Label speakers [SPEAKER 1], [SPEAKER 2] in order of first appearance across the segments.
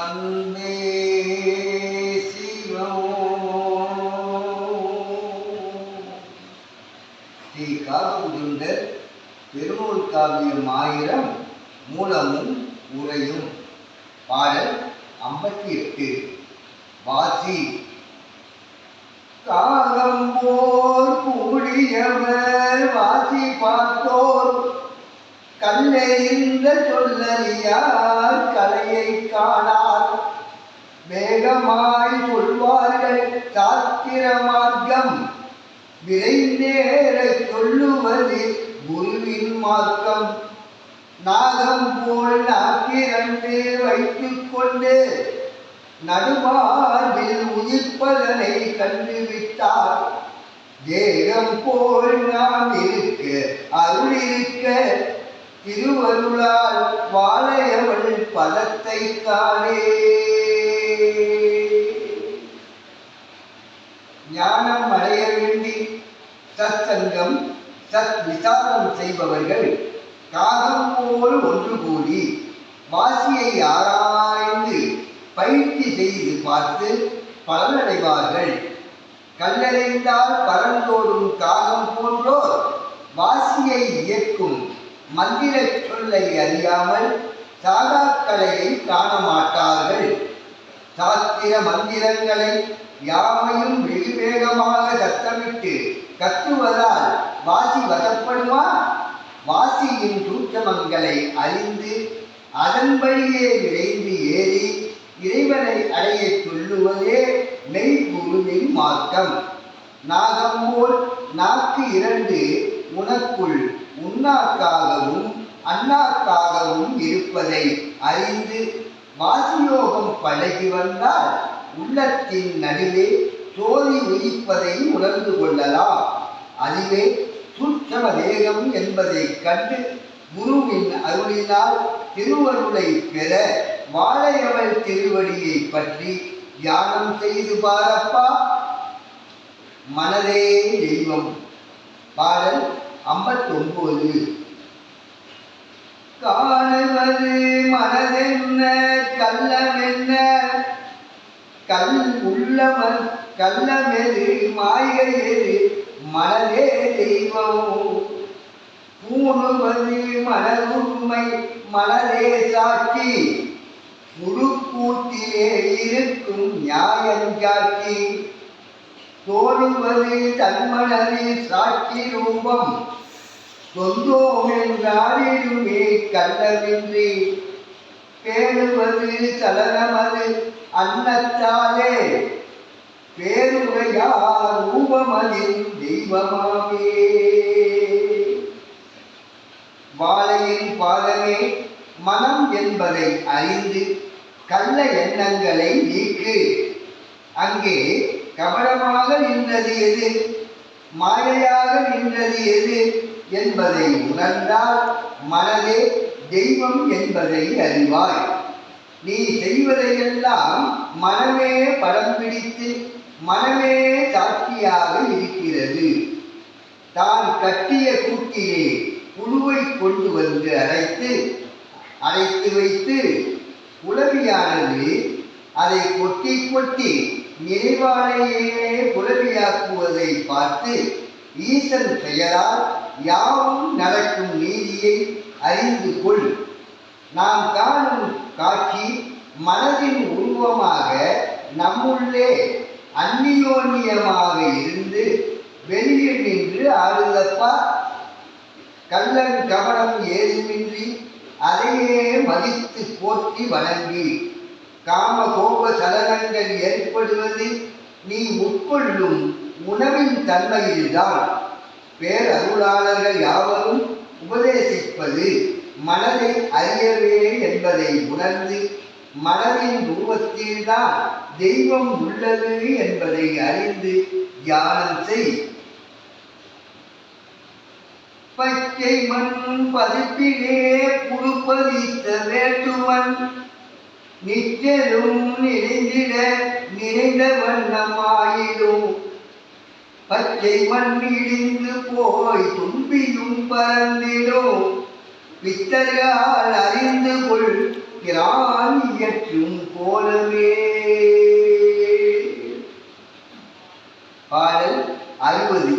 [SPEAKER 1] அன்பே சிவம். ஸ்ரீ காகபுஜுண்டர் பெருநூல் காவியம் 1000 மூலமும் உரையும். பாடல் 58. வாசி. காகம் போர் கூடியவர் வாசி பார்த்தோர் கல்லைந்த சொல்லறியார் கலையை காணார். வேகமாய் சொல்வார்கள் சாத்திர மார்க்கம் விரைந்தேற சொல்லுவது குருவின் மார்க்கம். நாகம் போல் நாக்கிரண்டு வைத்துக் கொண்டு நடுமார்பில் உயிர்ப்பதனை கண்டுவிட்டார். தேகம் போல் நாம் இருக்க அருள் இருக்க திருவருளால் வாழையவள் பதத்தை காணே. ஞானம் அடைய வேண்டி சத்சங்கம் சத் விசாரம் செய்பவர்கள் காகம் போல் ஒன்று கூடி வாசியை ஆராய்ந்து பயிற்சி செய்து பார்த்து பலனடைவார்கள். கல்லறைந்தால் பறந்தோடும் காகம் போன்றோர் வாசியை இயக்கும் மந்திர சொல்லை அறியாமல் சாகாக்கலையை காண மாட்டார்கள். சாத்திர மந்திரங்களை யாவையும் வெகு வேகமாக சத்தமிட்டு கத்துவதால் வாசி வசப்படுமா? வாசியின் சூட்சமங்களை அறிந்து அதன் வழியே விரைந்து ஏறி இறைவனை அடைய சொல்லுவதே மெய்குருவின் மார்க்கம். நாகம் போல் நாக்கு 2 உனக்குள் உன்னாக்காகவும் அண்ணாக்காகவும் இருப்பதை அறிந்து வாசியோகம் பழகி வந்தால் உள்ளத்தின் நடுவே சோதி உயிப்பதை உணர்ந்து கொள்ளலாம். அதுவே சூட்சம தேகம் என்பதை கண்டு குருவின் அருளினால் திருவருளை பெற வாழையவள் திருவடியை பற்றி தியானம் செய்து பாரப்பா. மனதே தெய்வம். பாடல் 59. காணுவது மனதென்ன கள்ளமென்ன கல் உள்ளவன் கள்ளமெது மாயை எது மனதே தெய்வம். பூணுவது மனதுண்மை மனதே சாட்சி முழுக்கூட்டிலே இருக்கும் நியாயஞ்சாட்சி. தோணுவது தன்மனதில் சாட்சி ரூபம் சொந்தோம் என்றாரிடுமே கள்ளமின்றி. பேணுவது சலனமது அன்னத்தாலே பேருடையார் ரூபமதில் தெய்வமாவே. வாழையின் பாதமே மனம் என்பதை அறிந்து கள்ள எண்ணங்களை நீக்கு. அங்கே கபடமாக நின்றது எது மாயையாக நின்றது எது என்பதை உணர்ந்தால் மனதே தெய்வம் என்பதை அறிவாய். நீ செய்வதையெல்லாம் மனமே படம் பிடித்து மனமே சாட்சியாக இருக்கிறது. தான் கட்டிய கூட்டிலே புழுவை கொண்டு வந்து அடைத்து வைத்து புலவியானது அதை கொட்டி கொட்டி நிறைவானையே புலவியாக்குவதை பார்த்து ஈசன் பெயரால் யாவும் நடக்கும் நீதியை அறிந்து கொள். நாம் காணும் காட்சி மனதின் உருவமாக நம்முள்ளே அந்நியோன்யமாக இருந்து வெளியே நின்று ஆடுதப்பா. கள்ளன் கவனம் ஏதுமின்றி அதையே மதித்து போற்றி வணங்கி காம கோப சலனங்கள் ஏற்படுவது நீ உட்கொள்ளும் உணவின் தன்மையில்தான். பேரருளாளர்கள் யாவரும் உபதேசிப்பது மனதை அறியவே என்பதை உணர்ந்து மனதின் ரூபத்தில்தான் தெய்வம் உள்ளது என்பதை அறிந்து தியானம் செய். பச்சை மண் பதிப்பிலே புதுப்பதித்த வேட்டுவன் நிச்சலும் நிறைந்திட நிறைந்த வண்ணமாயிடும். பச்சை மண் இடிந்து போய் தும்பியும் பறந்திடும். பித்தர்கள் அறிந்து கொள் பிரான் இயற்றும் கோலமே. பாடல் 60.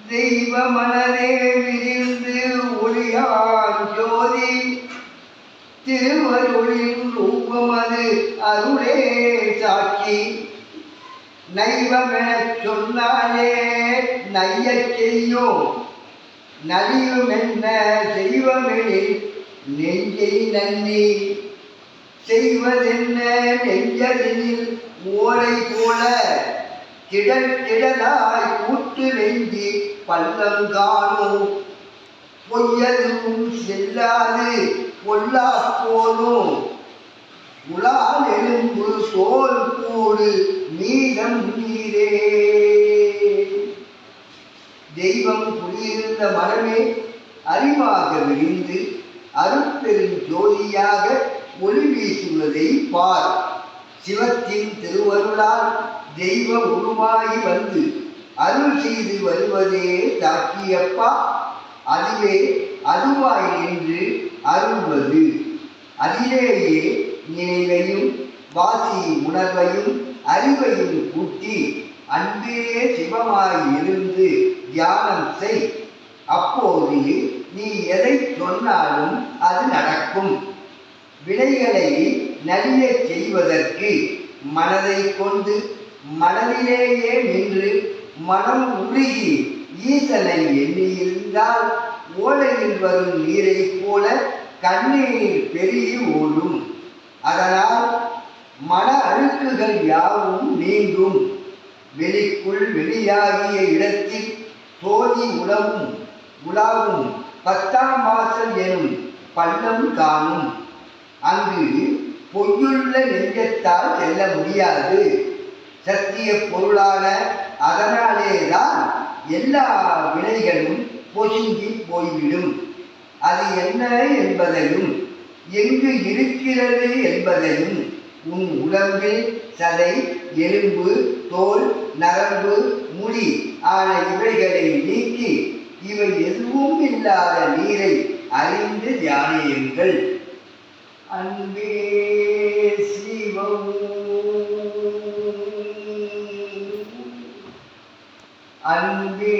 [SPEAKER 1] தெய்வ மனதே விரிந்து ஒளியான் ஜோதி திருவருளின் ரூபமது அருளே சாட்சி நைவமெனச் சொன்னாலே நையச் செய்யும் நலியுமென்ன செய்வமெனில் நெஞ்சை நன்னி செய்வதென்ன நெஞ்சதினில் ஓலை போல திடலாய் கூட்டு நெஞ்சி பள்ளம் காணும் பொய்யதும் செல்லாது பொல்லா போலும் உலால் எலும்பு தோல் கூடு மீதம் நீரே. தெய்வம் குடியிருந்த மனமே அறிவாக விரிந்து அருட்பெரும் ஜோதியாக ஒளி வீசுவதை பார். சிவத்தின் திருவருளால் தெய்வ உருவாகி வந்து அருள் செய்து வருவதே சாட்சியப்பா. அதுவே அதுவாய் நின்று அருள்வது. அதிலேயே நினைவையும் வாசி உணர்வையும் அறிவையும் கூட்டி அன்பே சிவமாய் இருந்து தியானம் செய். அப்போது நீ எதை சொன்னாலும் அது நடக்கும். வினைகளை நலிய செய்வதற்கு மனதை கொண்டு மனதிலேயே நின்று மனம் உருகி ஈசனை எண்ணியிருந்தால் ஓடையில் வரும் நீரை போல கண்ணீர் பெருகி ஓடும். அதனால் மன அழுக்குகள் யாவும் நீங்கும். வெளிக்குள் வெளியாகிய இடத்தில் சோதி உலாவும் 10ஆம் வாசல் எனும் பள்ளம் காணும். அங்கு பொய்யுள்ள நெஞ்சத்தால் செல்ல முடியாது. சத்திய பொருளான அதனாலேதான் எல்லா வினைகளும் பொசுங்கி போய்விடும். அது என்ன என்பதையும் எங்கு இருக்கிறது என்பதையும் உன் உடம்பில் சதை எலும்பு தோல் நரம்பு முடி ஆன இவைகளை நீக்கி இவை எதுவும் இல்லாத நீரை அறிந்து தியானியுங்கள். அன்பே சிவம் அன்பே